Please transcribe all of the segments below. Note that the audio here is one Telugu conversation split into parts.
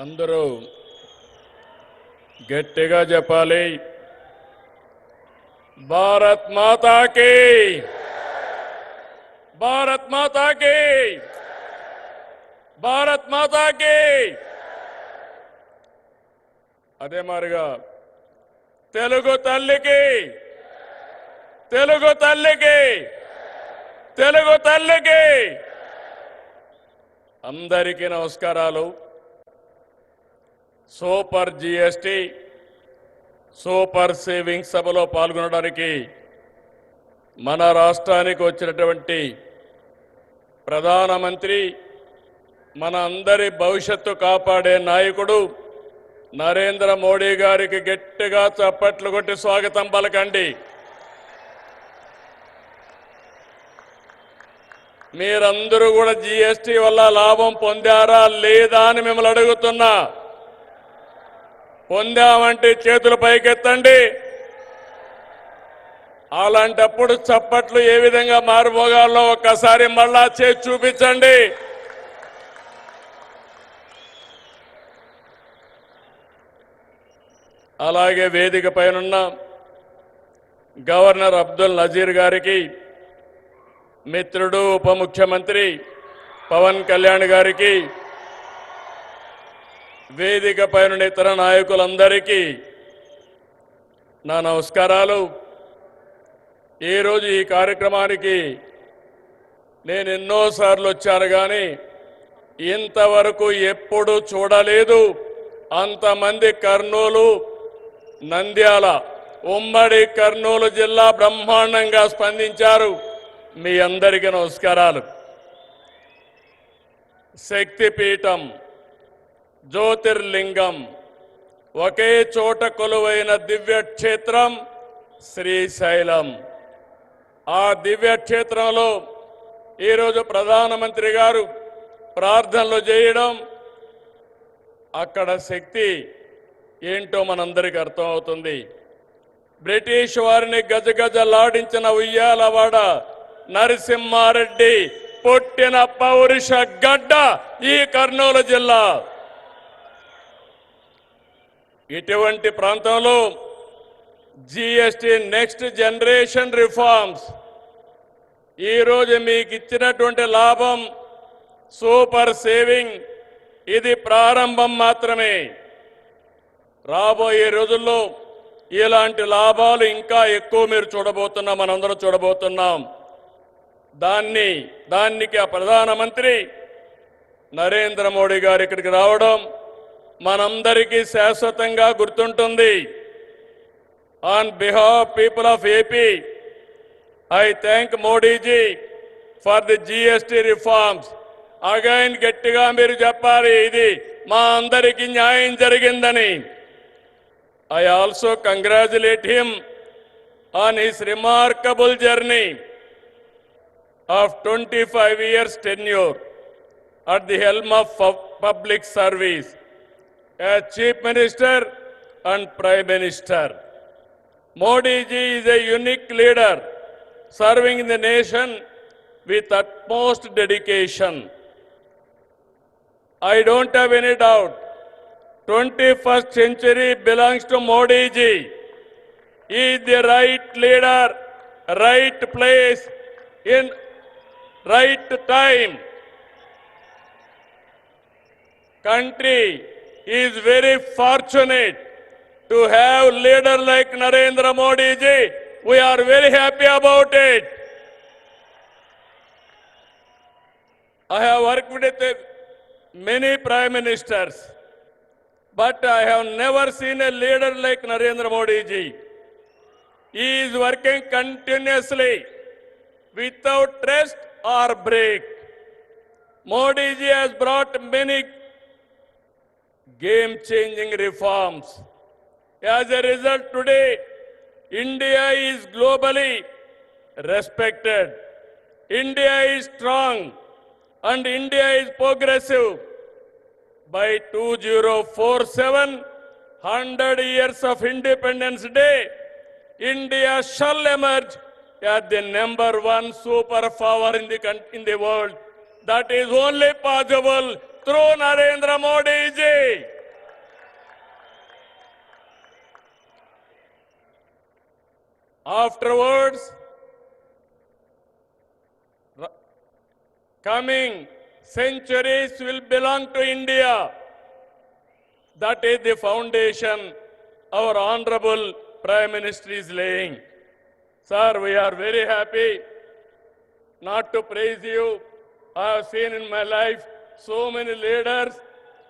అందరూ గట్టిగా చెప్పాలి. భారత్ మాతా కీ, భారత్ మాతా కీ, భారత్ మాతా కీ. అదే మారిగా తెలుగు తల్లికి, తెలుగు తల్లికి, తెలుగు తల్లికి అందరికీ నమస్కారాలు. సూపర్ జిఎస్టి సూపర్ సేవింగ్స్ సభలో పాల్గొనడానికి మన రాష్ట్రానికి వచ్చినటువంటి ప్రధానమంత్రి, మన అందరి భవిష్యత్తు కాపాడే నాయకుడు నరేంద్ర మోడీ గారికి గట్టిగా చప్పట్లు కొట్టి స్వాగతం పలకండి. మీరందరూ కూడా జిఎస్టి వల్ల లాభం పొందారా లేదా అని మిమ్మల్ని అడుగుతున్నా. పొందామంటే చేతులు పైకెత్తండి. అలాంటప్పుడు చప్పట్లు ఏ విధంగా మారుమోగాలో ఒక్కసారి మళ్ళా చేసి చూపించండి. అలాగే వేదిక పైనున్న గవర్నర్ అబ్దుల్ నజీర్ గారికి, మిత్రుడు ఉప ముఖ్యమంత్రి పవన్ కళ్యాణ్ గారికి, వేదిక పైన ఇతర నాయకులందరికీ నా నమస్కారాలు. ఈరోజు ఈ కార్యక్రమానికి నేను ఎన్నోసార్లు వచ్చాను కానీ ఇంతవరకు ఎప్పుడు చూడలేదు. అంతమంది కర్నూలు, నంద్యాల, ఉమ్మడి కర్నూలు జిల్లా బ్రహ్మాండంగా స్పందించారు. మీ అందరికీ నమస్కారాలు. శక్తిపీఠం, జ్యోతిర్లింగం, ఒకే చోట కొలువైన దివ్యక్షేత్రం శ్రీశైలం. ఆ దివ్యక్షేత్రంలో ఈరోజు ప్రధానమంత్రి గారు ప్రార్థనలు చేయడం, అక్కడ శక్తి ఏంటో మనందరికీ అర్థమవుతుంది. బ్రిటిష్ వారిని గజగజలాడించిన ఉయ్యాలవాడ నరసింహారెడ్డి పుట్టిన పౌరుష గడ్డ ఈ కర్నూలు జిల్లా. ఇటువంటి ప్రాంతంలో జిఎస్టి నెక్స్ట్ జనరేషన్ రిఫార్మ్స్ ఈరోజు మీకు ఇచ్చినటువంటి లాభం సూపర్ సేవింగ్, ఇది ప్రారంభం మాత్రమే. రాబోయే రోజుల్లో ఇలాంటి లాభాలు ఇంకా ఎక్కువ మీరు చూడబోతున్నాం, మనందరం చూడబోతున్నాం. దానికి ఆ ప్రధానమంత్రి నరేంద్ర మోడీ గారు ఇక్కడికి రావడం మనందరికీ శాశ్వతంగా గుర్తుంటుంది. On behalf people of AP, I thank Modiji for the GST reforms. Again గట్టిగా మీరు చెప్పాలి, ఇది మా అందరికీ న్యాయం జరిగిందని. I also congratulate him on his remarkable journey of 25 years tenure at the helm of public service as Chief Minister and Prime Minister. Modi ji is a unique leader serving the nation with utmost dedication. I don't have any doubt 21st century belongs to Modi ji. He is the right leader, right place, in right time. Country is very fortunate to have leader like Narendra Modi ji. We are very happy about it. I have worked with many prime ministers, but I have never seen a leader like Narendra Modi ji. He is working continuously without rest or break. Modi ji has brought many game-changing reforms. As a result, today, India is globally respected. India is strong and India is progressive. By 2047, 100 years of Independence Day, India shall emerge as the #1 superpower in the world. That is only possible through Narendra Modi ji. Afterwards, coming centuries will belong to India. That is the foundation our Honorable Prime Minister is laying. Sir, we are very happy not to praise you. I have seen in my life so many leaders.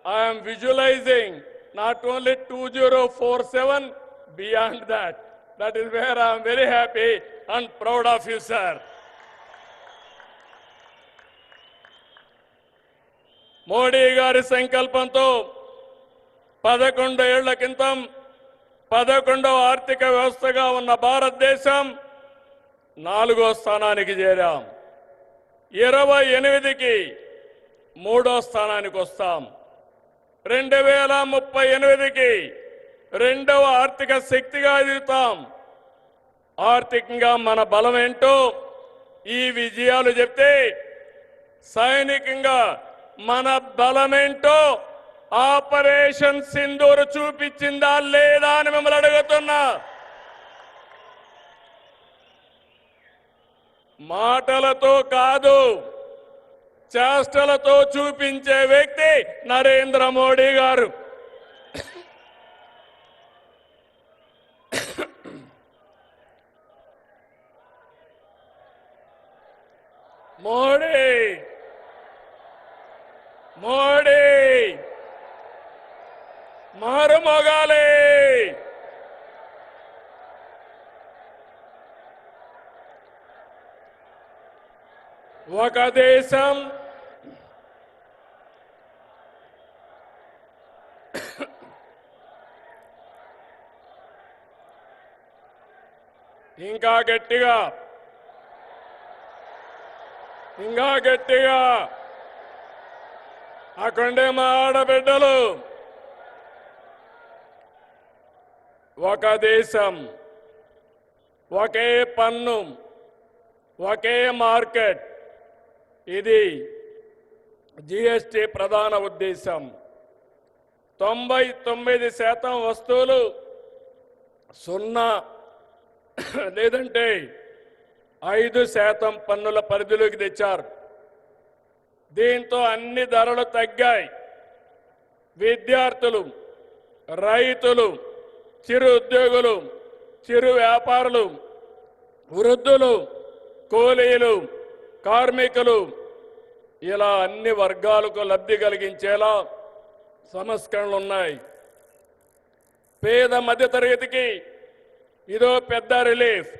I am visualizing not only 2047, beyond that. That is where I am very happy and proud of you, sir. Modi గారి సంకల్పంతో 11 ఏళ్ల క్రితం 11వ ఆర్థిక వ్యవస్థగా ఉన్న భారతదేశం 4వ స్థానానికి చేరాం. 28కి 3వ స్థానానికి వస్తాం. 2038కి 2వ ఆర్థిక శక్తిగా ఎదుగుతాం. ఆర్థికంగా మన బలం ఏంటో ఈ విజయాలు చెప్తే, సైనికంగా మన బలమేంటో ఆపరేషన్ సింధూర్ చూపించిందా లేదా అని మిమ్మల్ని అడుగుతున్నా. మాటలతో కాదు, చేష్టలతో చూపించే వ్యక్తి నరేంద్ర మోడీ గారు. మోడీ మోడీ మారుమోగాలి. ఒక దేశం ఇంకా గట్టిగా అక్కడే మా ఆడబిడ్డలు. ఒక దేశం, ఒకే పన్ను, ఒకే మార్కెట్. ఇది జిఎస్టి ప్రధాన ఉద్దేశం. 99% వస్తువులు 0 లేదంటే 5% పన్నుల పరిధిలోకి తెచ్చారు. దీంతో అన్ని ధరలు తగ్గాయి. విద్యార్థులు, రైతులు, చిరు ఉద్యోగులు, చిరు వ్యాపారులు, వృద్ధులు, కూలీలు, కార్మికులు, ఇలా అన్ని వర్గాలకు లబ్ధి కలిగించేలా సంస్కరణలు ఉన్నాయి. పేద మధ్యతరగతికి ఇదో పెద్ద రిలీఫ్.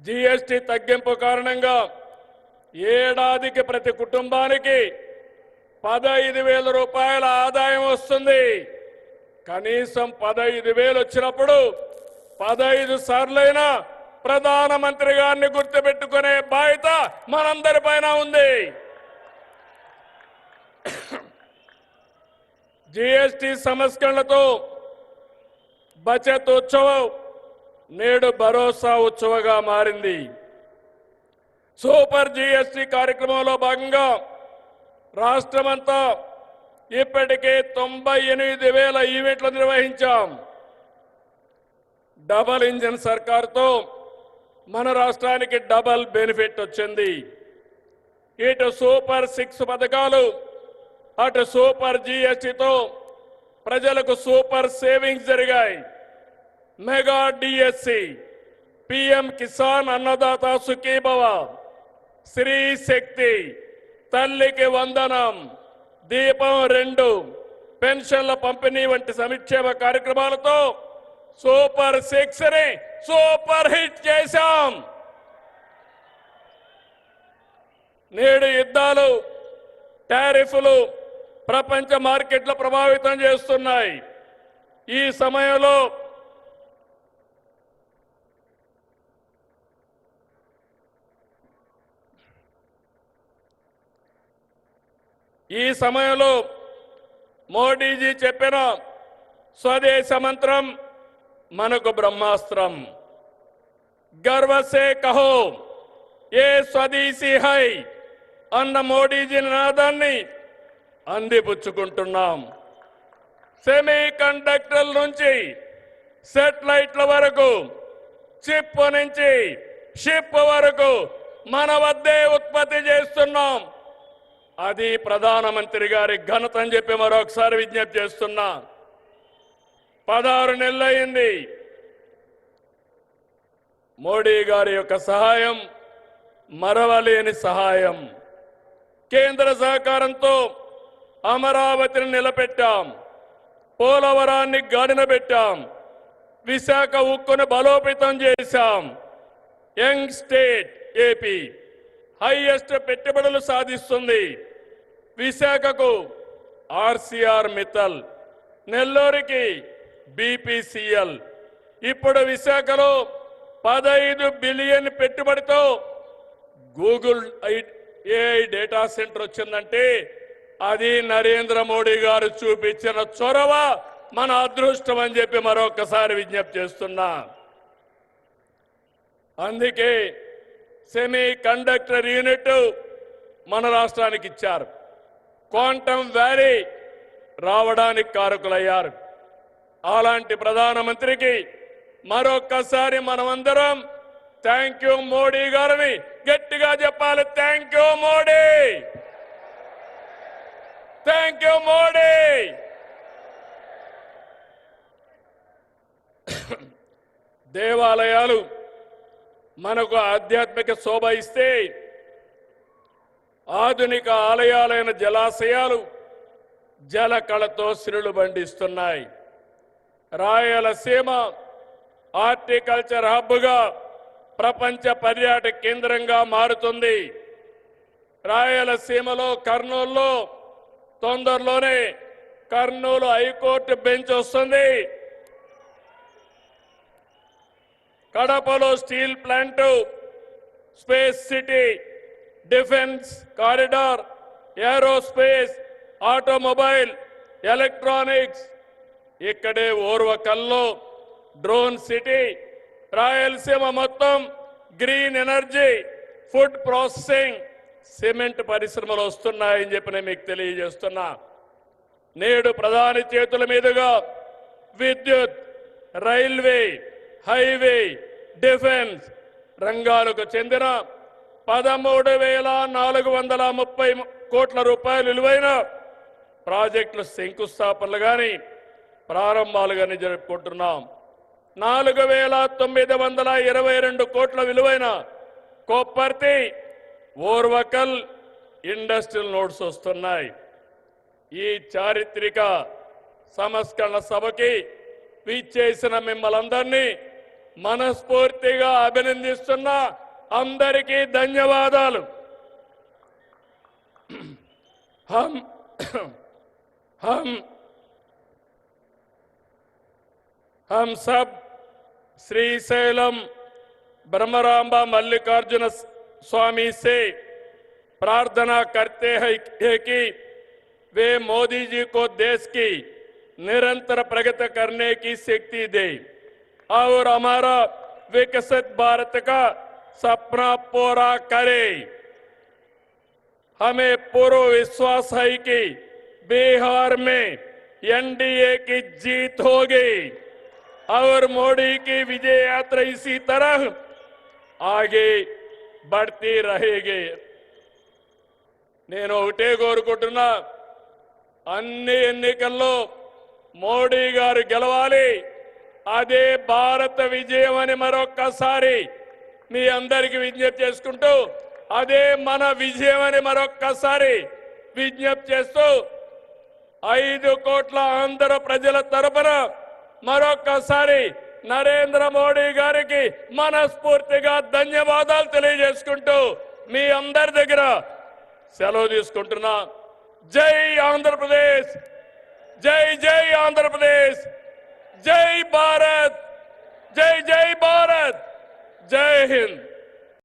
జిఎస్టి తగ్గింపు కారణంగా ఏడాదికి ప్రతి కుటుంబానికి 15,000 రూపాయల ఆదాయం వస్తుంది. కనీసం 15,000 వచ్చినప్పుడు 15 సార్లైనా ప్రధానమంత్రి గారిని గుర్తుపెట్టుకునే బాధ్యత మనందరిపైన ఉంది. జిఎస్టి సంస్కరణలతో బచత్ ఉత్సవం నేడు భరోసా ఉత్సవంగా మారింది. సూపర్ జిఎస్టి కార్యక్రమంలో భాగంగా రాష్ట్రమంతా ఇప్పటికే 98,000 ఈవెంట్లు నిర్వహించాం. డబల్ ఇంజిన్ సర్కార్తో మన రాష్ట్రానికి డబల్ బెనిఫిట్ వచ్చింది. ఇటు సూపర్ 6 పథకాలు, అటు సూపర్ జిఎస్టితో ప్రజలకు సూపర్ సేవింగ్స్ జరిగాయి. Mega DSC, PM Kisan Annadata Sukhibhava, Shri శక్తి, తల్లికి వందనం, దీపం 2, పెన్షన్ల పంపిణీ వంటి సంక్షేమ కార్యక్రమాలతో సూపర్ 6ని సూపర్ హిట్ చేశాం. నేడు యుద్ధాలు, టారిఫ్లు ప్రపంచ మార్కెట్లు ప్రభావితం చేస్తున్నాయి. ఈ సమయంలో మోడీజీ చెప్పిన స్వదేశ మంత్రం మనకు బ్రహ్మాస్త్రం. गर्व से कहो ये स्वदेशी है, అన్న మోడీజీ నినాదాన్ని అందిపుచ్చుకుంటున్నాం. సెమీ కండక్టర్ల నుంచి సెటిలైట్ల వరకు, చిప్ నుంచి షిప్ వరకు మన వద్దే ఉత్పత్తి చేస్తున్నాం. అది ప్రధానమంత్రి గారి ఘనత అని చెప్పి మరొకసారి విజ్ఞప్తి చేస్తున్నా. 16 నెలలైంది. మోడీ గారి యొక్క సహాయం మరవలేని సహాయం. కేంద్ర సహకారంతో అమరావతిని నిలబెట్టాం, పోలవరాన్ని గాడిన పెట్టాం, విశాఖ ఉక్కును బలోపేతం చేశాం. యంగ్ స్టేట్ ఏపీ హైయెస్ట్ పెట్టుబడులు సాధిస్తుంది. విశాఖకు ఆర్సీఆర్ మిత్తల్, నెల్లూరుకి బీపీసీఎల్. ఇప్పుడు విశాఖలో 15 బిలియన్ పెట్టుబడితో గూగుల్ ఏఐ డేటా సెంటర్ వచ్చిందంటే అది నరేంద్ర మోడీ గారు చూపించిన చొరవ, మన అదృష్టం అని చెప్పి మరొకసారి విజ్ఞప్తి చేస్తున్నా. అందుకే సెమీ కండక్టర్ యూనిట్ మన రాష్ట్రానికి ఇచ్చారు. క్వాంటమ్ వ్యాలీ రావడానికి కారకులయ్యారు. అలాంటి ప్రధానమంత్రికి మరొక్కసారి మనమందరం థ్యాంక్ యూ మోడీ గారిని గట్టిగా చెప్పాలి. Thank you Modi, thank you Modi. దేవాలయాలు మనకు ఆధ్యాత్మిక శోభ ఇస్తే, ఆధునిక ఆలయాలైన జలాశయాలు జల కళతో సిరులు బండిస్తున్నాయి. రాయలసీమ హార్టికల్చర్ హబ్గా ప్రపంచ పర్యాటక కేంద్రంగా మారుతుంది. రాయలసీమలో కర్నూలులో తొందరలోనే కర్నూలు హైకోర్టు బెంచ్ వస్తుంది. కడపలో steel plant, space city, defence corridor, aerospace, automobile, electronics. ఇక్కడే ఓర్వకల్లో డ్రోన్ సిటీ. రాయలసీమ మొత్తం green energy, food processing, cement పరిశ్రమలు వస్తున్నాయని చెప్పి నేను మీకు తెలియజేస్తున్నా. నేడు ప్రధాని చేతుల మీదుగా విద్యుత్, రైల్వే, హైవే, డిఫెన్స్ రంగాలకు చెందిన 13,430 కోట్ల రూపాయలు విలువైన ప్రాజెక్టుల శంకుస్థాపనలు కానీ ప్రారంభాలు కానీ జరుపుకుంటున్నాం. 4,922 కోట్ల విలువైన కొప్పర్తి, ఓర్వకల్ ఇండస్ట్రియల్ నోడ్స్ వస్తున్నాయి. ఈ చారిత్రక సంస్కరణ సభకి విచ్చేసిన మిమ్మల్ందరినీ మనస్ఫూర్తిగా అభినందిస్తున్నా. అందరికీ ధన్యవాదాలు. हम सब श्रीशैलम ब्रह्मरांबा मल्लिकार्जुन स्वामी से प्रार्थना करते हैं कि वे मोदी जी को देश की निरंतर प्रगति करने की शक्ति दे और हमारा विकसित भारत का सपना पूरा करे। हमें पूरा विश्वास है कि बिहार में एनडीए की जीत होगी और मोदी की विजय यात्रा इसी तरह आगे बढ़ती रहेगी। నేను ఒకటే కోరుకుంటున్నా, అన్ని ఎన్నికల్లో మోడీ గారు గెలవాలి. అదే భారత విజయం అని మరొక్కసారి మీ అందరికీ విజ్ఞప్తి చేసుకుంటూ, అదే మన విజయం అని మరొక్కసారి విజ్ఞప్తి చేస్తూ 5 కోట్ల ఆంధ్ర ప్రజల తరపున మరొక్కసారి నరేంద్ర మోడీ గారికి మనస్ఫూర్తిగా ధన్యవాదాలు తెలియజేసుకుంటూ మీ అందరి దగ్గర సెలవు తీసుకుంటున్నా. జై ఆంధ్రప్రదేశ్, జై జై ఆంధ్రప్రదేశ్, జై భారత్, జై జై భారత్, జై హింద్.